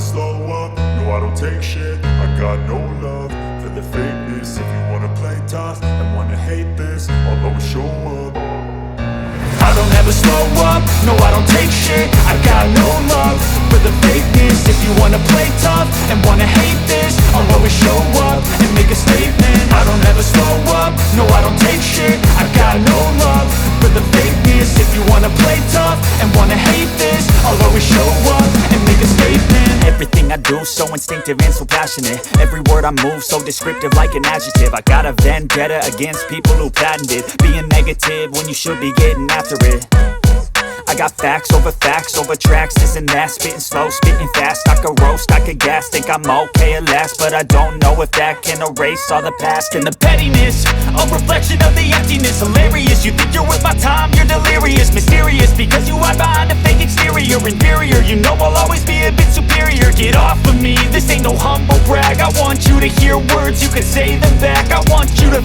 slow up, no I don't take shit. I got no love for the fakeness. If you wanna play tough and wanna hate this, I'll always show up. I don't ever slow up, no I don't take shit. I got no love for the fakeness. If you wanna play tough and wanna hate this, I'll always show up and make a statement. I don't ever slow up, no I don't take shit. I got no love for the fakeness. If you wanna play tough and wanna hate this, I'll always show up and make a statement. Everything I do so instinctive and so passionate. Every word I move so descriptive like an adjective. I got a vendetta against people who patented being negative when you should be getting after it. I got facts over tracks, this and that. Spitting slow, spitting fast, I could roast, I could gas. Think I'm okay at last, but I don't know if that can erase all the past. And the pettiness, a reflection of the emptiness. Hilarious, you think you're worth my time, you're delirious. Mysterious, because you hide behind a fake exterior. Inferior, you know I'll always be a bit superior. Get off of me, this ain't no humble brag. I want you to hear words, you can say them back. I want you to